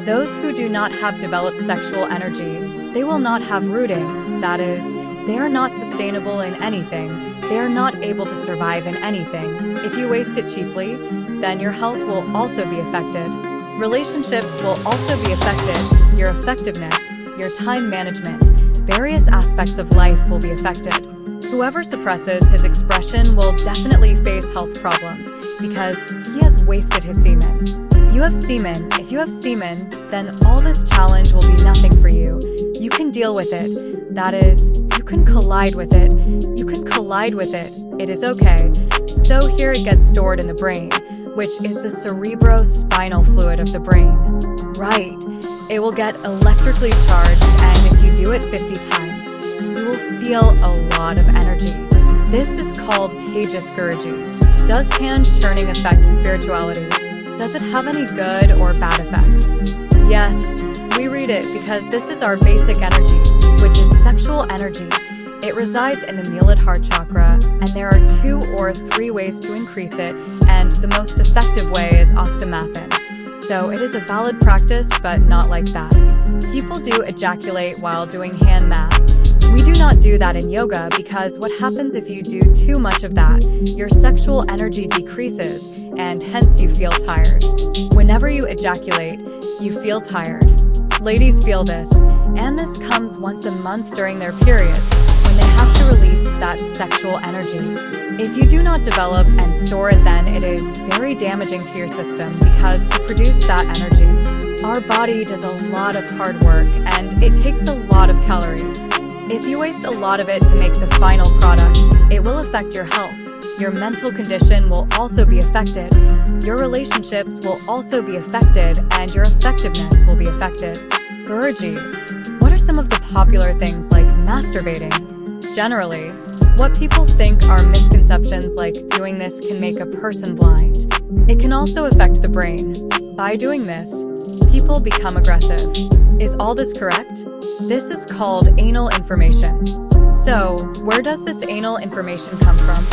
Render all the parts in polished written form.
Those who do not have developed sexual energy, they will not have rooting. That is, they are not sustainable in anything. They are not able to survive in anything. If you waste it cheaply, then your health will also be affected. Relationships will also be affected. Your effectiveness, your time management, various aspects of life will be affected. Whoever suppresses his expression will definitely face health problems because he has wasted his semen. You have semen. If you have semen, then all this challenge will be nothing for you. You can deal with it. That is, you can collide with it. You can collide with it. It is okay. So here it gets stored in the brain, which is the cerebrospinal fluid of the brain. Right. It will get electrically charged, and if you do it 50 times, you will feel a lot of energy. This is called Tejasgurji. Does hand-churning affect spirituality? Does it have any good or bad effects? Yes, we read it because this is our basic energy, which is sexual energy. It resides in the Muladhara heart chakra, and there are 2 or 3 ways to increase it, and the most effective way is ostamathan. So it is a valid practice, but not like that. People do ejaculate while doing hand math. We do not do that in yoga because what happens if you do too much of that? Your sexual energy decreases, and hence you feel tired. Whenever you ejaculate, you feel tired. Ladies feel this, and this comes once a month during their periods, when they have to release that sexual energy. If you do not develop and store it, then it is very damaging to your system because to produce that energy, our body does a lot of hard work and it takes a lot of calories. If you waste a lot of it to make the final product, it will affect your health. Your mental condition will also be affected. Your relationships will also be affected, and your effectiveness will be affected. Gurji. What are some of the popular things like masturbating? Generally, what people think are misconceptions like doing this can make a person blind. It can also affect the brain. By doing this, people become aggressive. Is all this correct? This is called anal information. So, where does this anal information come from?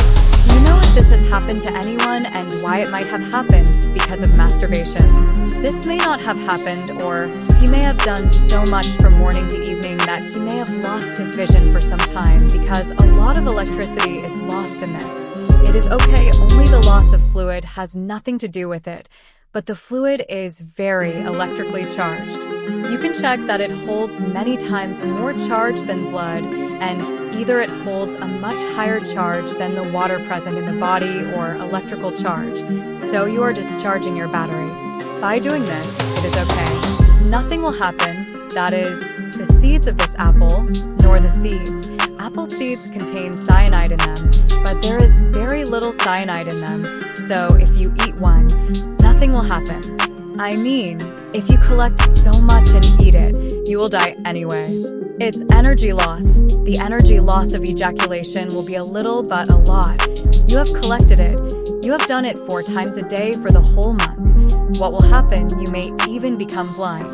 Do you know if this has happened to anyone and why it might have happened because of masturbation? This may not have happened, or he may have done so much from morning to evening that he may have lost his vision for some time because a lot of electricity is lost in this. It is okay, only the loss of fluid has nothing to do with it, but the fluid is very electrically charged. You can check that it holds many times more charge than blood, and either it holds a much higher charge than the water present in the body or electrical charge, so you are discharging your battery. By doing this, it is okay. Nothing will happen, that is, the seeds of this apple, nor the seeds. Apple seeds contain cyanide in them, but there is very little cyanide in them, so if you eat one, nothing will happen. I mean, if you collect so much and eat it, you will die anyway. It's energy loss. The energy loss of ejaculation will be a little but a lot. You have collected it. You have done it 4 times a day for the whole month. What will happen? You may even become blind.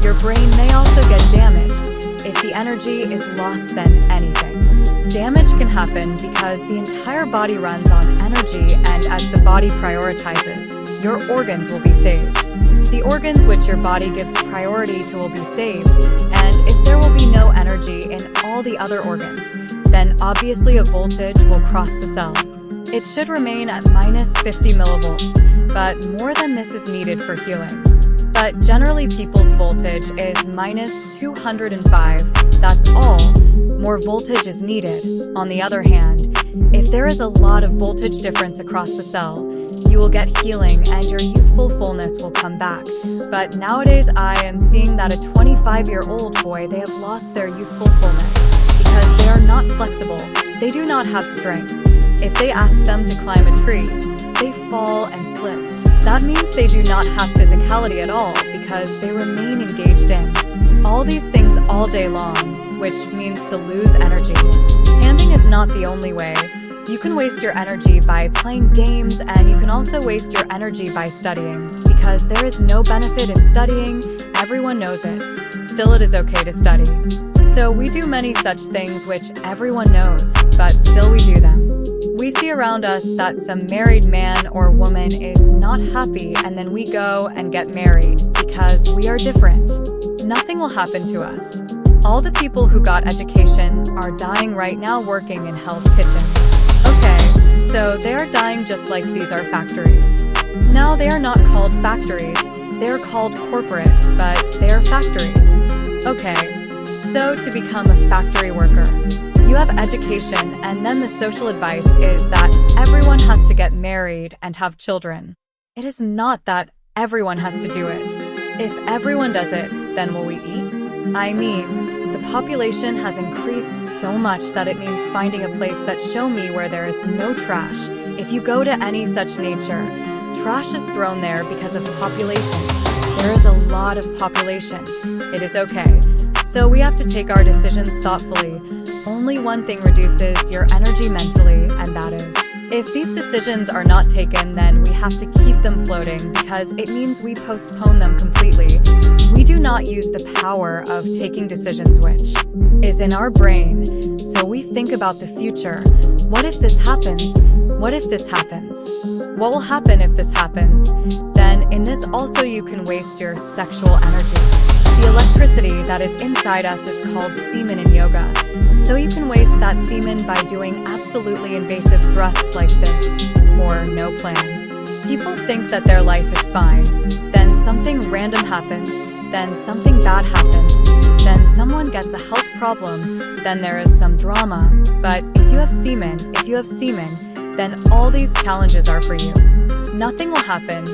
Your brain may also get damaged. If the energy is lost, then anything. Damage can happen because the entire body runs on energy, and as the body prioritizes, your organs will be saved. The organs which your body gives priority to will be saved, and if there will be no energy in all the other organs, then obviously a voltage will cross the cell. It should remain at -50 millivolts, but more than this is needed for healing. But generally people's voltage is -205, that's all. More voltage is needed. On the other hand, if there is a lot of voltage difference across the cell, you will get healing and your youthful fullness will come back. But nowadays I am seeing that a 25-year-old boy, they have lost their youthful fullness because they are not flexible. They do not have strength. If they ask them to climb a tree, they fall and slip. That means they do not have physicality at all because they remain engaged in all these things all day long, which means to lose energy. Handing is not the only way. You can waste your energy by playing games, and you can also waste your energy by studying, because there is no benefit in studying. Everyone knows it. Still, it is okay to study. So we do many such things which everyone knows, but still we do them. We see around us that some married man or woman is not happy, and then we go and get married because we are different. Nothing will happen to us. All the people who got education are dying right now working in hell's kitchen. Okay, so they are dying just like these are factories. Now they are not called factories, they are called corporate, but they are factories. Okay, so to become a factory worker, you have education, and then the social advice is that everyone has to get married and have children. It is not that everyone has to do it. If everyone does it, then will we eat? I mean, the population has increased so much that it means finding a place that show me where there is no trash. If you go to any such nature, trash is thrown there because of population. There is a lot of population. It is okay. So we have to take our decisions thoughtfully. Only one thing reduces your energy mentally, and that is, if these decisions are not taken, then we have to keep them floating because it means we postpone them completely. We do not use the power of taking decisions, which is in our brain. So we think about the future. What if this happens? What if this happens? What will happen if this happens? Then in this also you can waste your sexual energy. The electricity that is inside us is called semen in yoga. So you can waste that semen by doing absolutely invasive thrusts like this, or no plan. People think that their life is fine, then something random happens, then something bad happens, then someone gets a health problem, then there is some drama. But if you have semen, then all these challenges are for you. Nothing will happen.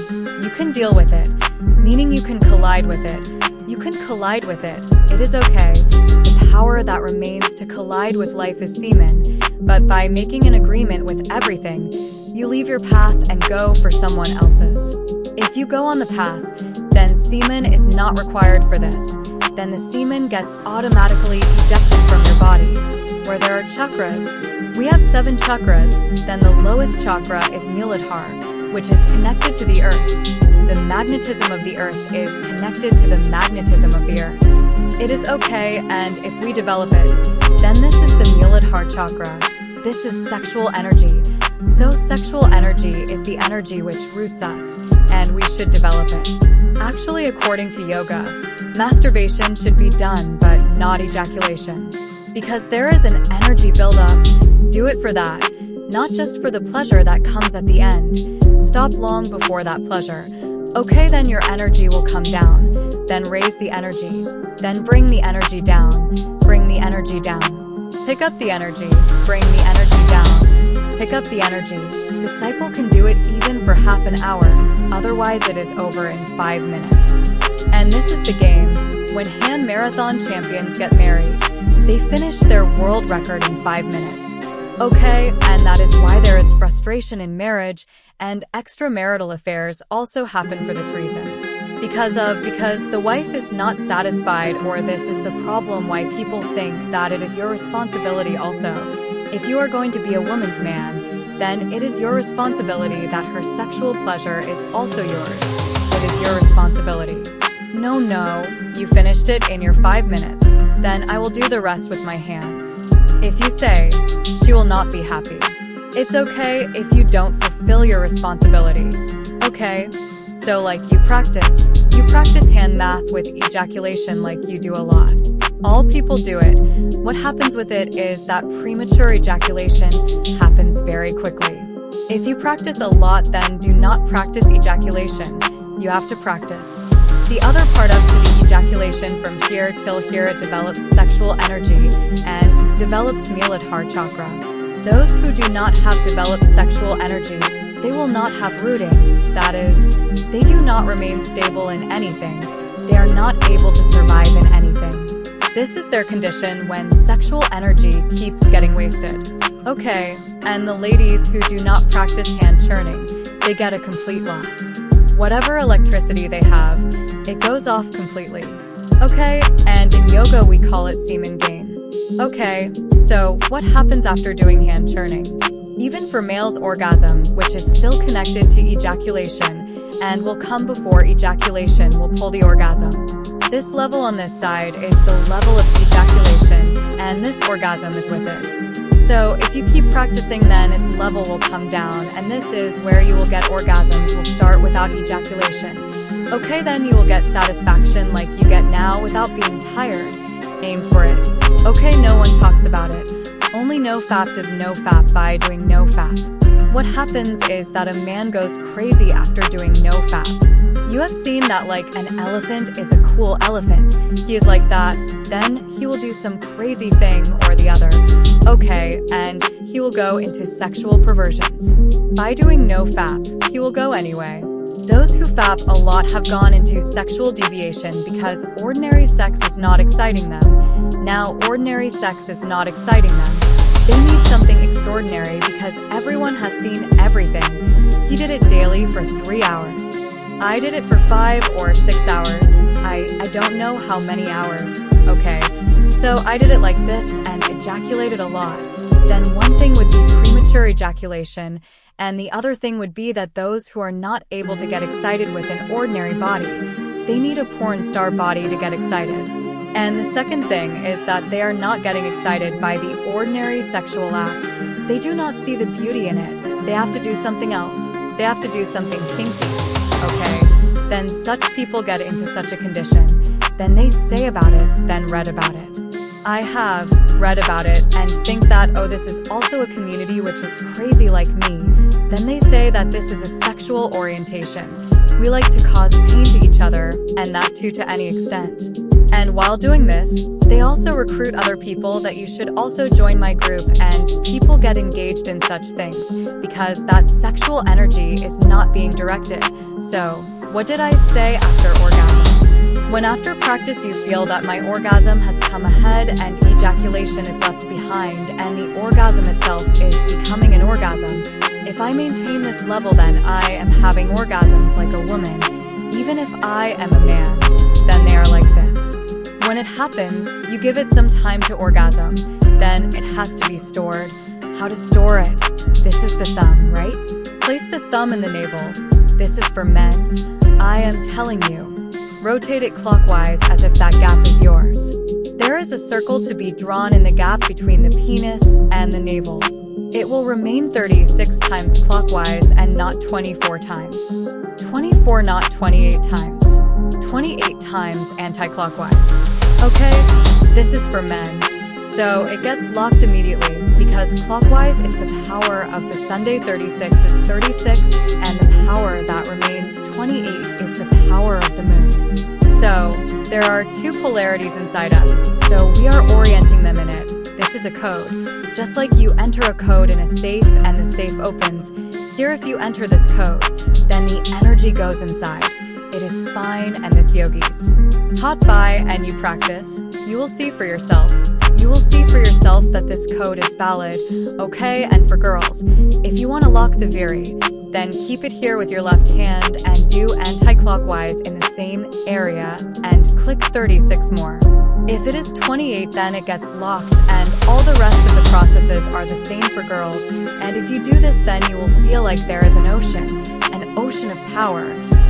You can deal with it, meaning you can collide with it. You can collide with it. It is okay. The power that remains to collide with life is semen, but by making an agreement with everything, you leave your path and go for someone else's. If you go on the path, then semen is not required for this. Then the semen gets automatically ejected from your body. Where there are chakras, we have 7 chakras, then the lowest chakra is Muladhara, which is connected to the earth. The magnetism of the earth is connected to the magnetism of the earth. It is okay, and if we develop it, then this is the Muladhara chakra. This is sexual energy. So sexual energy is the energy which roots us, and we should develop it. Actually, according to yoga, masturbation should be done, but not ejaculation. Because there is an energy buildup. Do it for that, not just for the pleasure that comes at the end. Stop long before that pleasure. Okay, then your energy will come down. Then raise the energy. Then bring the energy down. Bring the energy down. Pick up the energy. Bring the energy down. Pick up the energy. Disciple can do it even for half an hour. Otherwise, it is over in 5 minutes. And this is the game. When hand marathon champions get married, they finish their world record in 5 minutes. Okay, and that is why there is frustration in marriage, and extramarital affairs also happen for this reason. Because the wife is not satisfied, or this is the problem why people think that it is your responsibility also. If you are going to be a woman's man, then it is your responsibility that her sexual pleasure is also yours. It is your responsibility. No, you finished it in your 5 minutes. Then I will do the rest with my hands. If you say, she will not be happy. It's okay if you don't fulfill your responsibility. Okay, so like you practice hand math with ejaculation like you do a lot. All people do it. What happens with it is that premature ejaculation happens very quickly. If you practice a lot, then do not practice ejaculation. You have to practice. The other part up to the ejaculation from here till here, it develops sexual energy and develops Muladhara chakra. Those who do not have developed sexual energy, they will not have rooting. That is, they do not remain stable in anything. They are not able to survive in anything. This is their condition when sexual energy keeps getting wasted. Okay, and the ladies who do not practice hand churning, they get a complete loss. Whatever electricity they have, it goes off completely. Okay, and in yoga we call it semen gain. Okay, so what happens after doing hand churning? Even for males, orgasm, which is still connected to ejaculation, and will come before ejaculation, will pull the orgasm. This level on this side is the level of ejaculation, and this orgasm is with it. So if you keep practicing, then its level will come down, and this is where you will get orgasms will start without ejaculation. Okay, then you will get satisfaction like you get now without being tired. Aim for it. Okay, no one talks about it. Only NoFap does NoFap by doing NoFap. What happens is that a man goes crazy after doing NoFap. You have seen that like an elephant is a cool elephant. He is like that, then he will do some crazy thing or the other. Okay, and he will go into sexual perversions. By doing NoFap, he will go anyway. Those who fap a lot have gone into sexual deviation because ordinary sex is not exciting them. Now, ordinary sex is not exciting them. They need something extraordinary because everyone has seen everything. He did it daily for 3 hours. I did it for 5 or 6 hours. I don't know how many hours. Okay, so I did it like this and ejaculated a lot. Then one thing would be premature ejaculation, and the other thing would be that those who are not able to get excited with an ordinary body, they need a porn star body to get excited. And the second thing is that they are not getting excited by the ordinary sexual act. They do not see the beauty in it. They have to do something else. They have to do something kinky. Okay, then such people get into such a condition. Then they say about it, then read about it. I have read about it and think that, oh, this is also a community which is crazy like me. Then they say that this is a sexual orientation. We like to cause pain to each other, and that too to any extent. And while doing this, they also recruit other people that you should also join my group, and people get engaged in such things because that sexual energy is not being directed. So, what did I say after orgasm? When after practice you feel that my orgasm has come ahead and ejaculation is left behind and the orgasm itself is becoming an orgasm, if I maintain this level then I am having orgasms like a woman. Even if I am a man, then they are like this. When it happens, you give it some time to orgasm, then it has to be stored. How to store it? This is the thumb, right? Place the thumb in the navel. This is for men. I am telling you. Rotate it clockwise as if that gap is yours. There is a circle to be drawn in the gap between the penis and the navel. It will remain 36 times clockwise and not 24 times. 24, not 28 times. 28 times anti-clockwise. Okay, this is for men. So it gets locked immediately because clockwise is the power of the Sunday, 36 is 36, and the power that remains 28 is the power of the moon. So there are two polarities inside us, so we are orienting them in it. This is a code. Just like you enter a code in a safe and the safe opens, here if you enter this code, then the energy goes inside. It is fine and this yogis. Taught by and you practice, you will see for yourself. You will see for yourself that this code is valid, okay? And for girls, if you want to lock the viri, then keep it here with your left hand and do anti-clockwise in the same area and click 36 more. If it is 28, then it gets locked and all the rest of the processes are the same for girls. And if you do this, then you will feel like there is an ocean of power.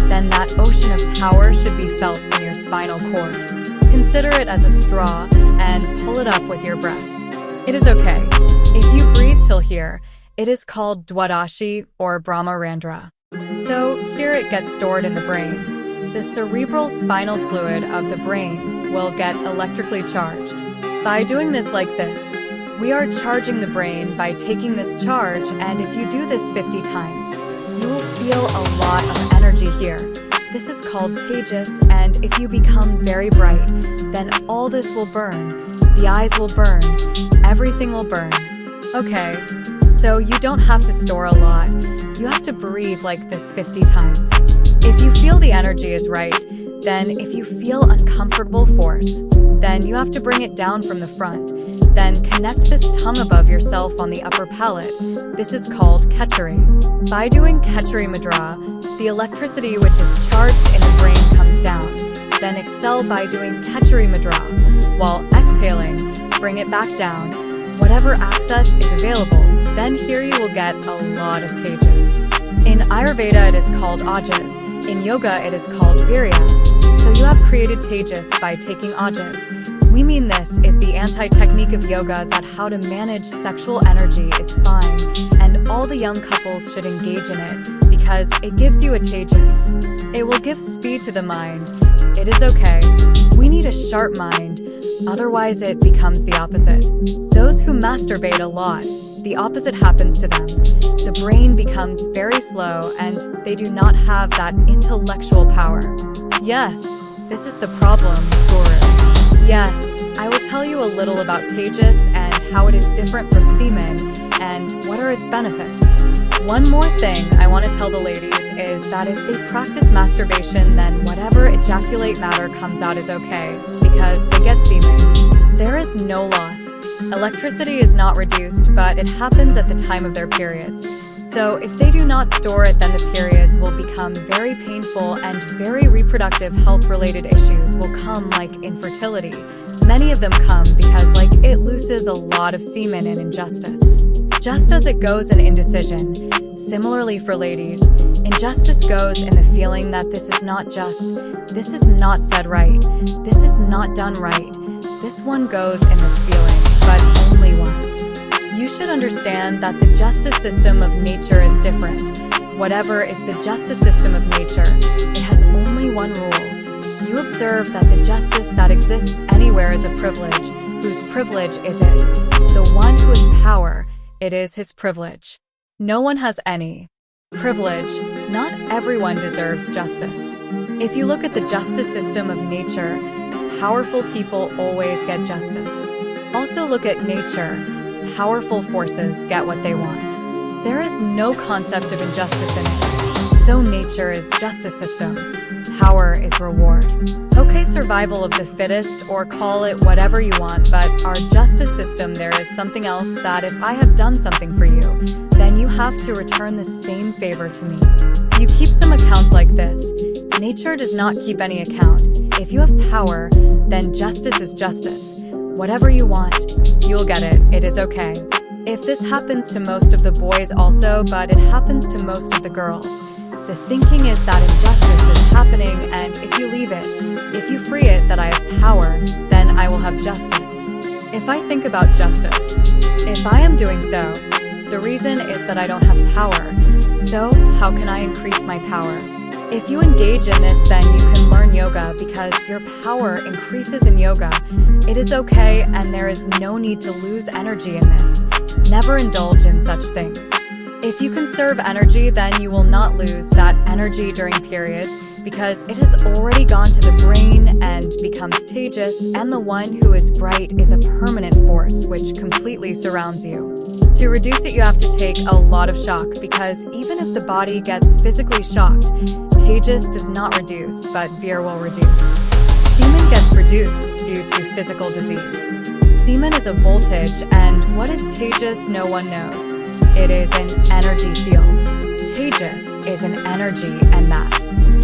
Then that ocean of power should be felt in your spinal cord. Consider it as a straw and pull it up with your breath. It is okay. If you breathe till here, it is called Dwadashi or Brahmarandra. So here it gets stored in the brain. The cerebral spinal fluid of the brain will get electrically charged. By doing this like this, we are charging the brain by taking this charge, and if you do this 50 times, you will feel a lot of energy here. This is called tejas, and if you become very bright, then all this will burn. The eyes will burn. Everything will burn. Okay, so you don't have to store a lot. You have to breathe like this 50 times. If you feel the energy is right, then if you feel uncomfortable force, then you have to bring it down from the front. Then connect this tongue above yourself on the upper palate. This is called Kechari. By doing Kechari Mudra, the electricity which is charged in the brain comes down. Then exhale by doing Kechari Mudra. While exhaling, bring it back down. Whatever access is available, then here you will get a lot of tejas. In Ayurveda it is called Ajas. In yoga it is called Virya. So you have created tejas by taking Ajas. We mean this is the anti-technique of yoga that how to manage sexual energy is fine, and all the young couples should engage in it because it gives you a tejas. It will give speed to the mind. It is okay. We need a sharp mind, otherwise it becomes the opposite. Those who masturbate a lot, the opposite happens to them. The brain becomes very slow and they do not have that intellectual power. Yes, this is the problem, Guru. Yes, I will tell you a little about tejas and how it is different from semen and what are its benefits. One more thing I want to tell the ladies is that if they practice masturbation, then whatever ejaculate matter comes out is okay because they get semen. There is no loss. Electricity is not reduced, but it happens at the time of their periods. So if they do not store it, then the periods will become very painful and very reproductive health-related issues will come like infertility. Many of them come because it loses a lot of semen in injustice. Just as it goes in indecision, similarly for ladies, injustice goes in the feeling that this is not just, this is not said right, this is not done right. This one goes in this feeling, but only once. You should understand that the justice system of nature is different. Whatever is the justice system of nature, it has only one rule. You observe that the justice that exists anywhere is a privilege. Whose privilege is it? The one who has power, it is his privilege. No one has any privilege. Not everyone deserves justice. If you look at the justice system of nature, powerful people always get justice. Also look at nature. Powerful forces get what they want. There is no concept of injustice in it. So nature is justice system. Power is reward. Okay, survival of the fittest, or call it whatever you want, but our justice system, there is something else that if I have done something for you, then you have to return the same favor to me. You keep some accounts like this. Nature does not keep any account. If you have power, then justice is justice. Whatever you want, you'll get it. It is okay. If this happens to most of the boys also, but it happens to most of the girls. The thinking is that injustice is happening, and if you leave it, if you free it that I have power, then I will have justice. If I think about justice, if I am doing so, the reason is that I don't have power. So how can I increase my power? If you engage in this, then you can learn yoga because your power increases in yoga. It is okay, and there is no need to lose energy in this. Never indulge in such things. If you conserve energy, then you will not lose that energy during periods because it has already gone to the brain and becomes tejas, and the one who is bright is a permanent force which completely surrounds you. To reduce it, you have to take a lot of shock because even if the body gets physically shocked, tejas does not reduce, but fear will reduce. Semen gets reduced due to physical disease. Semen is a voltage, and what is tejas? No one knows. It is an energy field. Tejas is an energy, and that.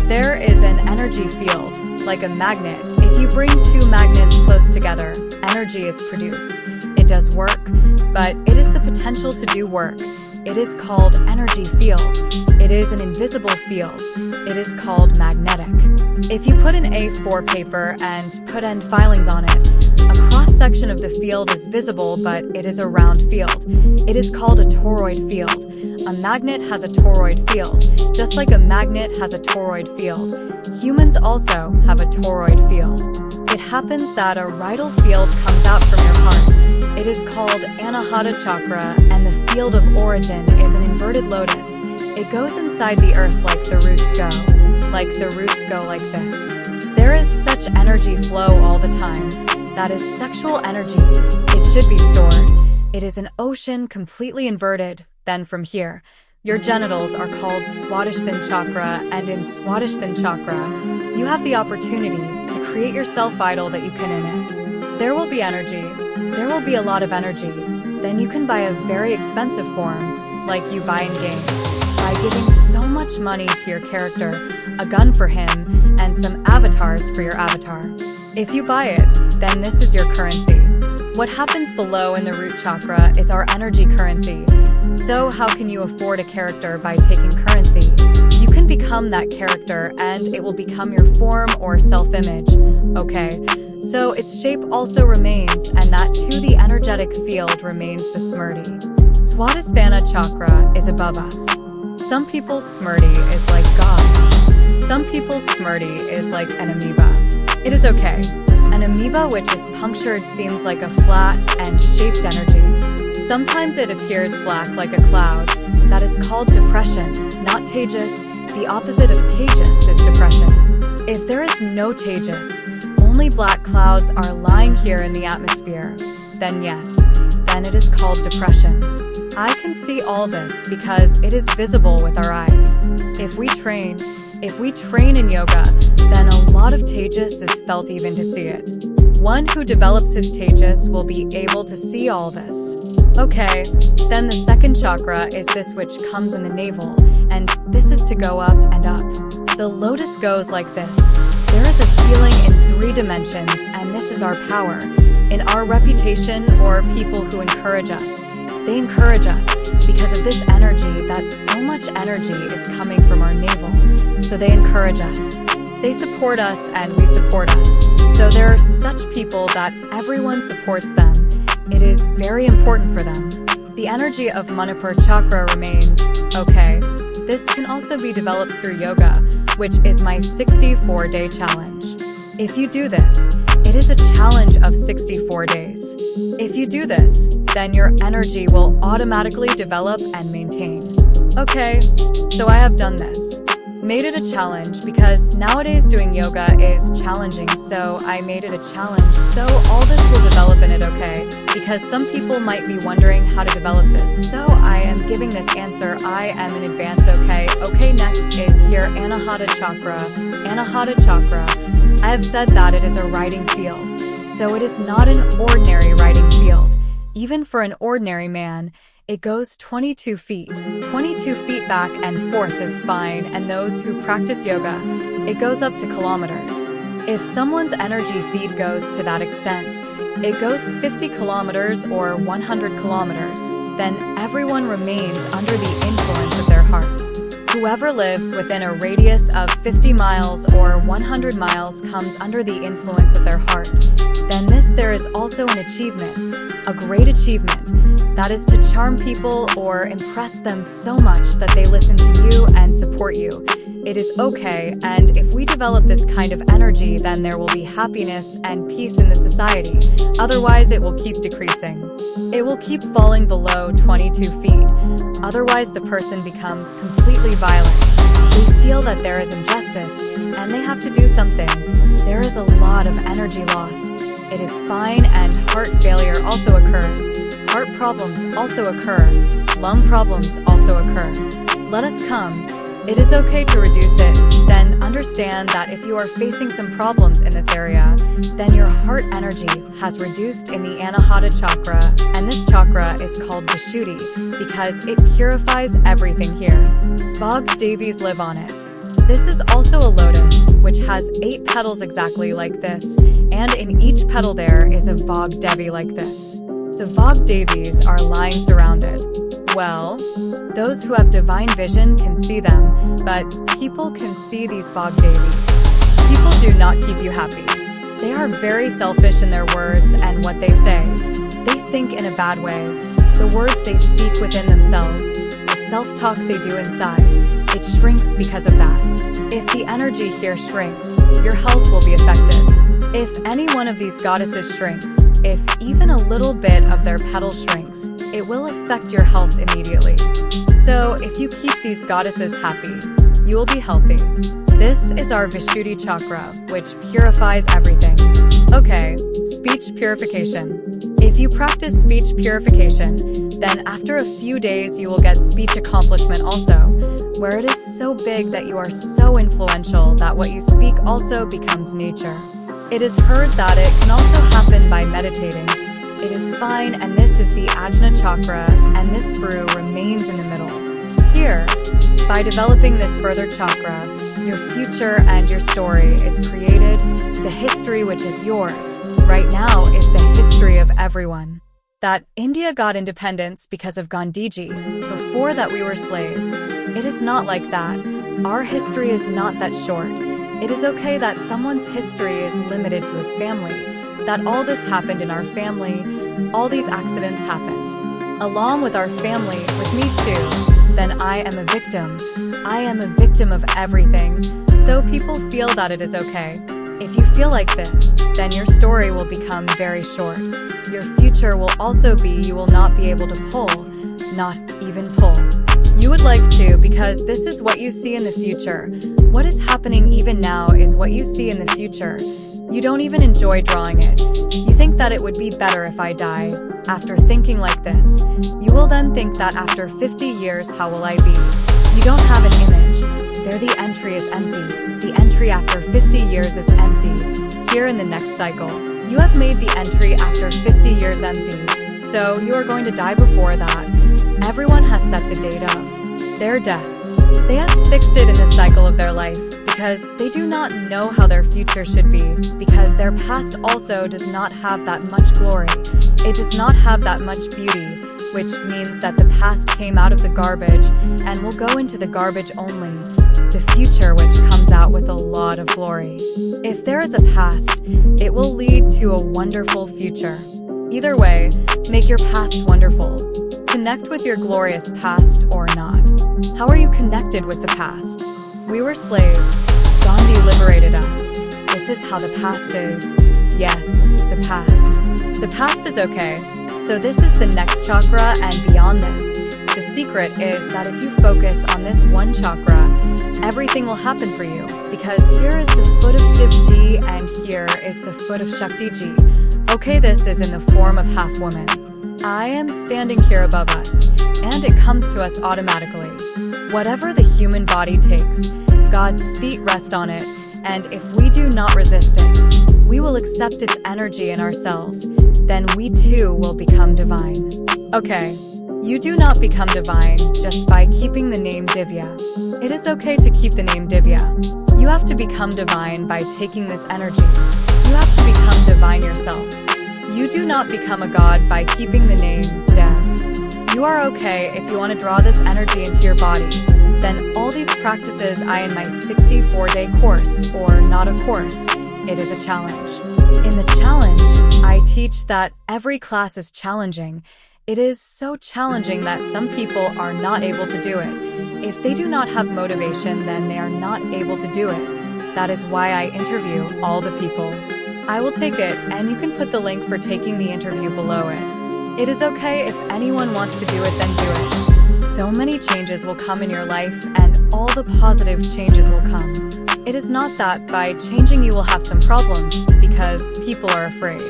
There is an energy field, like a magnet. If you bring two magnets close together, energy is produced. It does work, but it is the potential to do work. It is called energy field. It is an invisible field. It is called magnetic. If you put an A4 paper and put end filings on it, a cross-section of the field is visible, but it is a round field. It is called a toroid field. A magnet has a toroid field, just like a magnet has a toroid field. Humans also have a toroid field. It happens that a radial field comes out from your heart. It is called Anahata chakra, and the field of origin is an inverted lotus. It goes inside the earth like the roots go. Like the roots go like this. There is such energy flow all the time. That is sexual energy. It should be stored. It is an ocean completely inverted. Then from here, your genitals are called Swadhisthana chakra, and in Swadhisthana chakra, you have the opportunity to create your self-idol that you can in it. There will be energy. There will be a lot of energy. Then you can buy a very expensive form, like you buy in games, by giving so much money to your character, a gun for him, and some avatars for your avatar. If you buy it, then this is your currency. What happens below in the root chakra is our energy currency. So how can you afford a character by taking currency? You can become that character and it will become your form or self-image. Okay, So its shape also remains, and that too the energetic field remains the Smriti. Swadhisthana chakra is above us. Some people's Smriti is like gods. Some people's Smriti is like an amoeba. It is okay. An amoeba which is punctured seems like a flat and shaped energy. Sometimes it appears black like a cloud. That is called depression, not tejas. The opposite of tejas is depression. If there is no tejas, only black clouds are lying here in the atmosphere, then yes, then it is called depression. I can see all this because it is visible with our eyes. If we train in yoga, then a lot of tejas is felt even to see it. One who develops his tejas will be able to see all this. Okay, then the second chakra is this which comes in the navel, and this is to go up and up. The lotus goes like this. There is a feeling in 3 dimensions, and this is our power. In our reputation or people who encourage us. They encourage us because of this energy, that so much energy is coming from our navel. So they encourage us. They support us and we support us. So there are such people that everyone supports them. It is very important for them. The energy of Manipur chakra remains. Okay, this can also be developed through yoga, which is my 64-day challenge. If you do this, it is a challenge of 64 days. If you do this, then your energy will automatically develop and maintain. Okay, so I have done this. Made it a challenge because nowadays doing yoga is challenging, so I made it a challenge. So all this will develop in it, okay? Because some people might be wondering how to develop this. So I am giving this answer. I am in advance, okay? Okay, next is here Anahata chakra. Anahata chakra. I have said that it is a writing field. So it is not an ordinary writing field. Even for an ordinary man, it goes 22 feet. 22 feet back and forth is fine, and those who practice yoga, it goes up to kilometers. If someone's energy feed goes to that extent, it goes 50 kilometers or 100 kilometers, then everyone remains under the influence of their heart. Whoever lives within a radius of 50 miles or 100 miles comes under the influence of their heart. Then there is also an achievement, a great achievement, that is to charm people or impress them so much that they listen to you and support you. It is okay, and if we develop this kind of energy, then there will be happiness and peace in the society. Otherwise, it will keep decreasing. It will keep falling below 22 feet. Otherwise, the person becomes completely violent. They feel that there is injustice, and they have to do something. There is a lot of energy loss. It is fine, and heart failure also occurs. Heart problems also occur. Lung problems also occur. Let us come. It is okay to reduce it. Then understand that if you are facing some problems in this area, then your heart energy has reduced in the Anahata chakra, and this chakra is called Vishuddhi because it purifies everything here. Bhag Devis live on it. This is also a lotus, which has 8 petals exactly like this, and in each petal there is a Bhag Devi like this. The Bhag Devis are lying surrounded. Well, those who have divine vision can see them, but people can see these Bhag Devis. People do not keep you happy. They are very selfish in their words and what they say. They think in a bad way. The words they speak within themselves, the self-talk they do inside, it shrinks because of that. If the energy here shrinks, your health will be affected. If any one of these goddesses shrinks, if even a little bit of their petal shrinks, it will affect your health immediately. So if you keep these goddesses happy, you will be healthy. This is our Vishuddhi chakra, which purifies everything. Okay, speech purification. If you practice speech purification, then after a few days you will get speech accomplishment also, where it is so big that you are so influential that what you speak also becomes nature. It is heard that it can also happen by meditating. It is fine, and this is the Ajna chakra, and this brew remains in the middle. Here, by developing this further chakra, your future and your story is created. The history which is yours right now is the history of everyone. That India got independence because of Gandhiji. Before that we were slaves. It is not like that. Our history is not that short. It is okay that someone's history is limited to his family, that all this happened in our family, all these accidents happened, along with our family, with me too. Then I am a victim. I am a victim of everything, so people feel that it is okay. If you feel like this, then your story will become very short. Your future will also be you will not be able to pull, not even pull. You would like to, because this is what you see in the future. What is happening even now is what you see in the future. You don't even enjoy drawing it. You think that it would be better if I die. After thinking like this, you will then think that after 50 years, how will I be? You don't have an image. There the entry is empty. The entry after 50 years is empty. Here in the next cycle, you have made the entry after 50 years empty. So you are going to die before that. Everyone has set the date of their death. They have fixed it in the cycle of their life because they do not know how their future should be, because their past also does not have that much glory. It does not have that much beauty, which means that the past came out of the garbage and will go into the garbage only. The future which comes out with a lot of glory. If there is a past, it will lead to a wonderful future. Either way, make your past wonderful. Connect with your glorious past or not. How are you connected with the past? We were slaves. Gandhi liberated us. This is how the past is. Yes, the past. The past is okay. So this is the next chakra, and beyond this, the secret is that if you focus on this one chakra, everything will happen for you, because here is the foot of Shiv-ji and here is the foot of Shakti-ji. Okay, this is in the form of half woman. I am standing here above us, and it comes to us automatically. Whatever the human body takes, God's feet rest on it, and if we do not resist it, we will accept its energy in ourselves. Then we too will become divine. Okay, you do not become divine just by keeping the name Divya. It is okay to keep the name Divya. You have to become divine by taking this energy. You have to become divine yourself. You do not become a god by keeping the name Dev. You are okay if you want to draw this energy into your body. Then all these practices I in my 64-day course, or not a course, it is a challenge. In the challenge, I teach that every class is challenging. It is so challenging that some people are not able to do it. If they do not have motivation, then they are not able to do it. That is why I interview all the people. I will take it, and you can put the link for taking the interview below it. It is okay if anyone wants to do it, then do it. So many changes will come in your life, and all the positive changes will come. It is not that by changing you will have some problems, because people are afraid.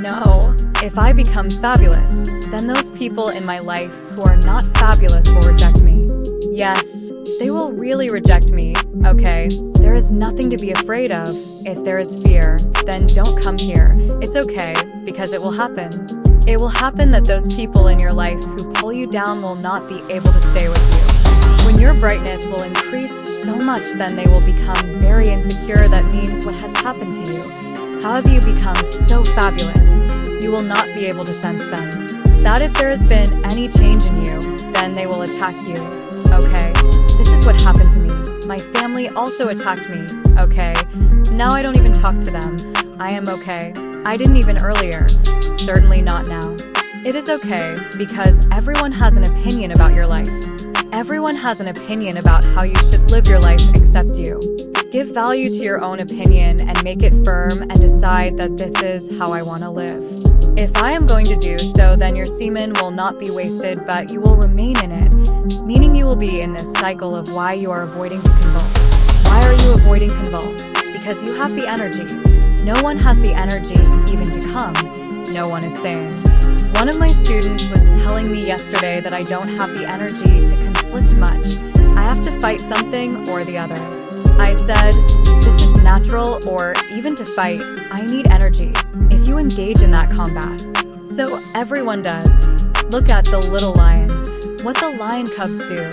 No, if I become fabulous, then those people in my life who are not fabulous will reject me. Yes, they will really reject me, okay? There is nothing to be afraid of. If there is fear, then don't come here. It's okay, because it will happen. It will happen that those people in your life who pull you down will not be able to stay with you. When your brightness will increase so much, then they will become very insecure. That means what has happened to you. How have you become so fabulous? You will not be able to sense them. That if there has been any change in you, then they will attack you. Okay, this is what happened to me. My family also attacked me. Okay, now I don't even talk to them. I am okay. I didn't even earlier. Certainly not now. It is okay, because everyone has an opinion about your life. Everyone has an opinion about how you should live your life except you. Give value to your own opinion and make it firm and decide that this is how I want to live. If I am going to do so, then your semen will not be wasted, but you will remain in it, meaning you will be in this cycle of why you are avoiding to convulse. Why are you avoiding convulse? Because you have the energy. No one has the energy even to come. No one is saying. One of my students was telling me yesterday that I don't have the energy to conflict much. I have to fight something or the other. I said, this is natural, or even to fight, I need energy. If you engage in that combat. So everyone does. Look at the little lion. What the lion cubs do.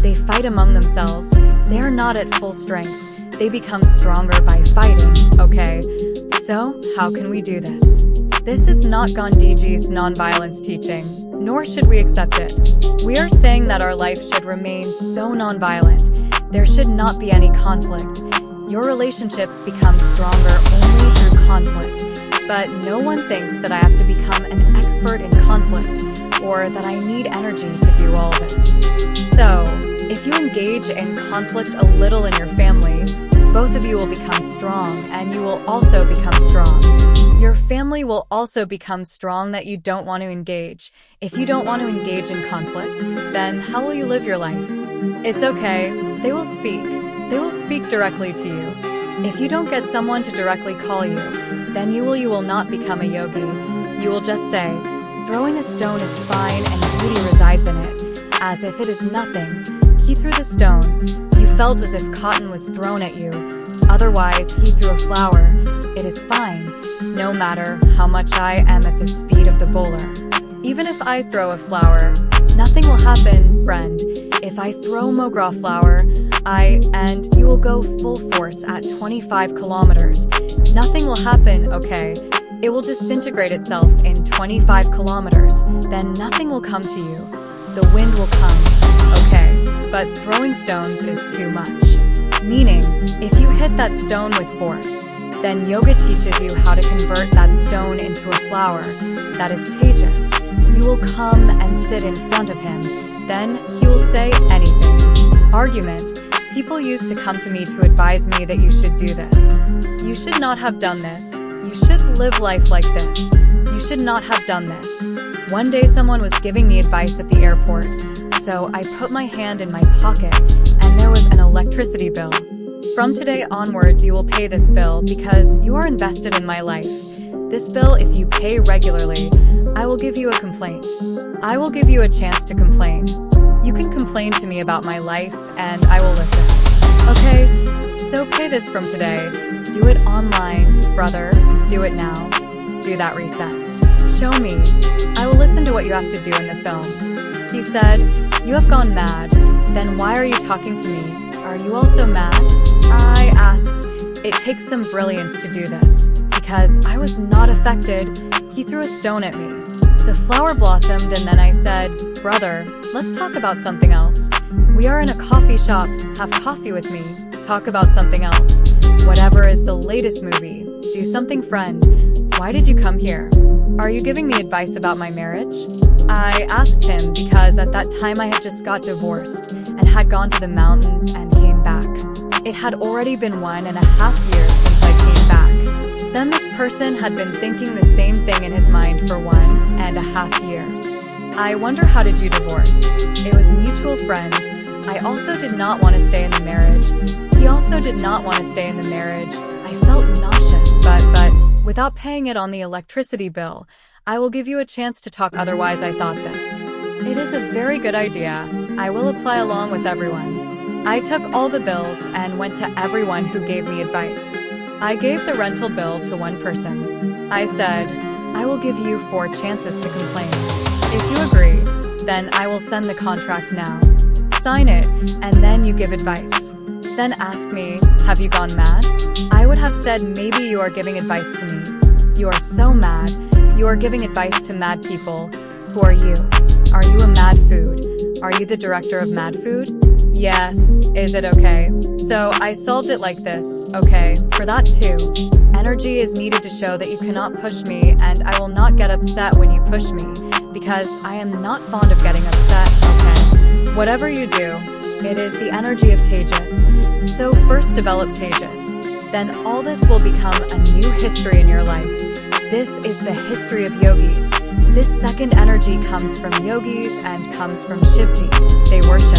They fight among themselves. They are not at full strength. They become stronger by fighting, okay? So, how can we do this? This is not Gandhiji's nonviolence teaching, nor should we accept it. We are saying that our life should remain so nonviolent. There should not be any conflict. Your relationships become stronger only through conflict. But no one thinks that I have to become an expert in conflict or that I need energy to do all this. So, if you engage in conflict a little in your family, both of you will become strong and you will also become strong. Your family will also become strong that you don't want to engage. If you don't want to engage in conflict, then how will you live your life? It's okay. They will speak. They will speak directly to you. If you don't get someone to directly call you, then you will not become a yogi. You will just say, throwing a stone is fine and beauty resides in it, as if it is nothing. He threw the stone. You felt as if cotton was thrown at you. Otherwise, he threw a flower. It is fine, no matter how much I am at the speed of the bowler. Even if I throw a flower, nothing will happen, friend. If I throw McGraw flower, and you will go full force at 25 kilometers. Nothing will happen, okay? It will disintegrate itself in 25 kilometers. Then nothing will come to you. The wind will come, okay? But throwing stones is too much. Meaning, if you hit that stone with force, then yoga teaches you how to convert that stone into a flower. That is Tejas. You will come and sit in front of him. Then he will say anything. Argument. People used to come to me to advise me that you should do this. You should not have done this. You should live life like this. You should not have done this. One day someone was giving me advice at the airport, so I put my hand in my pocket and there was an electricity bill. From today onwards, you will pay this bill because you are invested in my life. This bill, if you pay regularly, I will give you a complaint. I will give you a chance to complain. You can complain to me about my life and I will listen. Okay, so pay this from today. Do it online, brother. Do it now. Do that reset. Show me. I will listen to what you have to do in the film. He said, you have gone mad. Then why are you talking to me? Are you also mad? I asked, it takes some brilliance to do this. Because I was not affected, he threw a stone at me. The flower blossomed and then I said, brother, let's talk about something else. We are in a coffee shop, have coffee with me, talk about something else. Whatever is the latest movie, do something friend. Why did you come here? Are you giving me advice about my marriage? I asked him because at that time I had just got divorced and had gone to the mountains and came back. It had already been 1.5 years since I came back. Then this person had been thinking the same thing in his mind for 1.5 years. I wonder, how did you divorce? It was a mutual friend. I also did not want to stay in the marriage. He also did not want to stay in the marriage. I felt nauseous, but without paying it on the electricity bill. I will give you a chance to talk, otherwise I thought this. It is a very good idea. I will apply along with everyone. I took all the bills and went to everyone who gave me advice. I gave the rental bill to one person. I said, I will give you 4 chances to complain. If you agree, then I will send the contract now. Sign it, and then you give advice. Then ask me, have you gone mad? I would have said, maybe you are giving advice to me. You are so mad. You are giving advice to mad people. Who are you? Are you a mad food? Are you the director of Mad Food? Yes. Is it okay? So I solved it like this. Okay, for that too. Energy is needed to show that you cannot push me, and I will not get upset when you push me, because I am not fond of getting upset, okay? Whatever you do, it is the energy of Tejas. So first develop Tejas. Then all this will become a new history in your life. This is the history of yogis. This second energy comes from yogis and comes from Shivji. They worship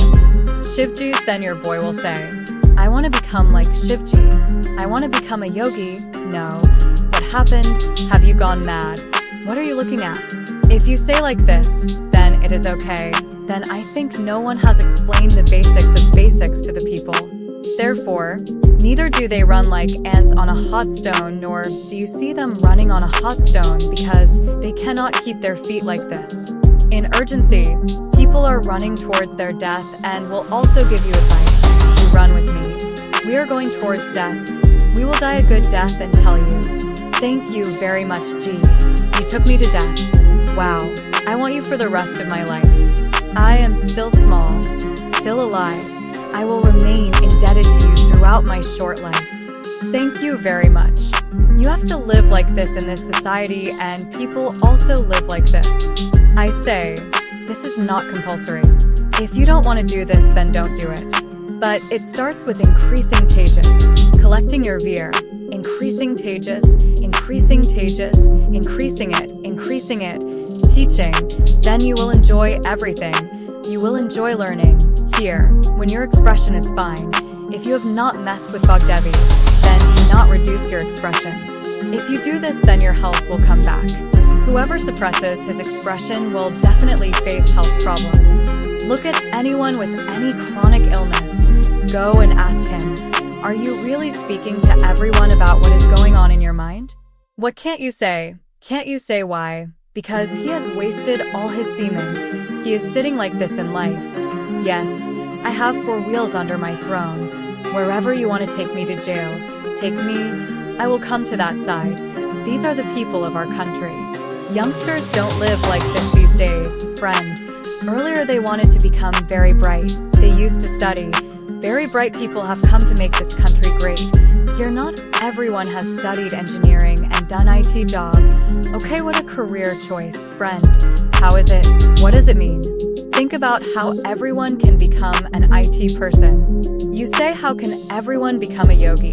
Shivjis. Then your boy will say, I want to become like Shivji. I want to become a yogi. No. What happened? Have you gone mad? What are you looking at? If you say like this, then it is okay. Then I think no one has explained the basics of basics to the people. Therefore, neither do they run like ants on a hot stone, nor do you see them running on a hot stone, because they cannot keep their feet like this. In urgency, people are running towards their death and will also give you advice. You run with me. We are going towards death. We will die a good death and tell you. Thank you very much, G. You took me to death. Wow. I want you for the rest of my life. I am still small, still alive. I will remain indebted to you throughout my short life. Thank you very much. You have to live like this in this society, and people also live like this. I say, this is not compulsory. If you don't want to do this, then don't do it. But it starts with increasing tejas, collecting your veer, increasing tejas, increasing tejas, increasing it, teaching. Then you will enjoy everything. You will enjoy learning. Here, when your expression is fine, if you have not messed with Bhagavad Gita, then do not reduce your expression. If you do this, then your health will come back. Whoever suppresses his expression will definitely face health problems. Look at anyone with any chronic illness. Go and ask him, are you really speaking to everyone about what is going on in your mind? What can't you say? Can't you say why? Because he has wasted all his semen. He is sitting like this in life. Yes, I have 4 wheels under my throne. Wherever you want to take me to jail, take me, I will come to that side. These are the people of our country. Youngsters don't live like this these days, friend. Earlier they wanted to become very bright. They used to study. Very bright people have come to make this country great. Here not everyone has studied engineering and done IT job. Okay, what a career choice, friend. How is it? What does it mean? Think about how everyone can become an IT person. You say, how can everyone become a yogi?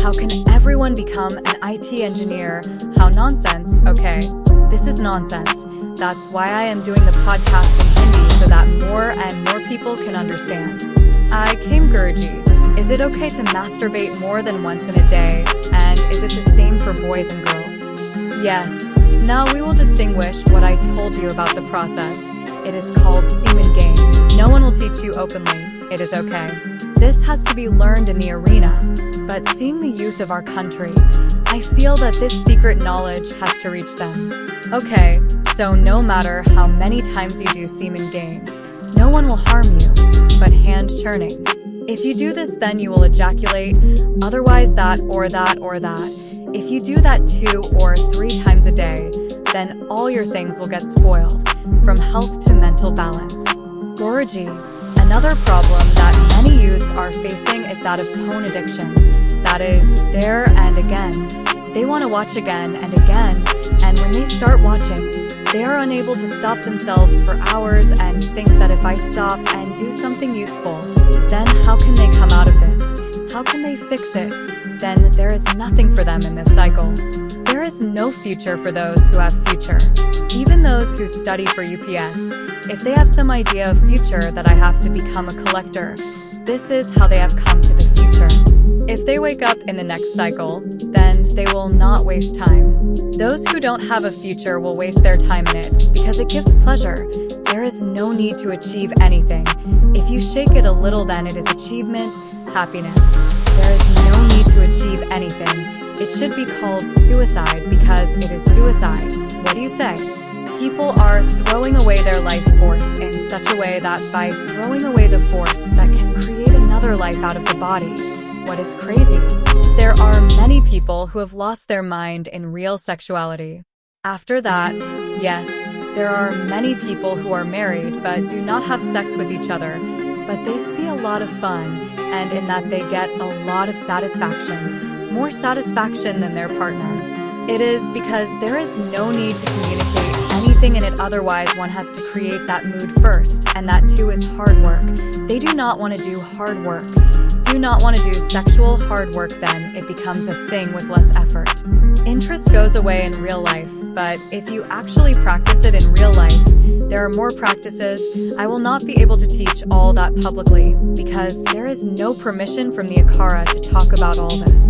How can everyone become an IT engineer? How nonsense, okay? This is nonsense. That's why I am doing the podcast in Hindi so that more and more people can understand. I came Guruji. Is it okay to masturbate more than once in a day? And is it the same for boys and girls? Yes. Now we will distinguish what I told you about the process. It is called semen game. No one will teach you openly. It is okay. This has to be learned in the arena. But seeing the youth of our country, I feel that this secret knowledge has to reach them. Okay, so no matter how many times you do semen game, no one will harm you, but hand churning. If you do this, then you will ejaculate, otherwise that or that or that. If you do that 2 or 3 times a day, then all your things will get spoiled, from health to mental balance. Guruji, another problem that many youths are facing is that of porn addiction. That is, there and again. They want to watch again and again, and when they start watching, they are unable to stop themselves for hours and think that if I stop and do something useful, then how can they come out of this? How can they fix it? Then there is nothing for them in this cycle. There is no future for those who have future. Even those who study for UPS, if they have some idea of future that I have to become a collector, this is how they have come to the future. If they wake up in the next cycle, then they will not waste time. Those who don't have a future will waste their time in it because it gives pleasure. There is no need to achieve anything. If you shake it a little, then it is achievement, happiness. There is no need to achieve anything. It should be called suicide because it is suicide. What do you say? People are throwing away their life force in such a way that by throwing away the force that can create another life out of the body. What is crazy? There are many people who have lost their mind in real sexuality. After that, yes, there are many people who are married but do not have sex with each other, but they see a lot of fun, and in that they get a lot of satisfaction, more satisfaction than their partner. It is because there is no need to communicate anything in it, otherwise one has to create that mood first, and that too is hard work. They do not want to do hard work. Do not want to do sexual hard work, then it becomes a thing with less effort. Interest goes away in real life, but if you actually practice it in real life, there are more practices. I will not be able to teach all that publicly because there is no permission from the Akara to talk about all this.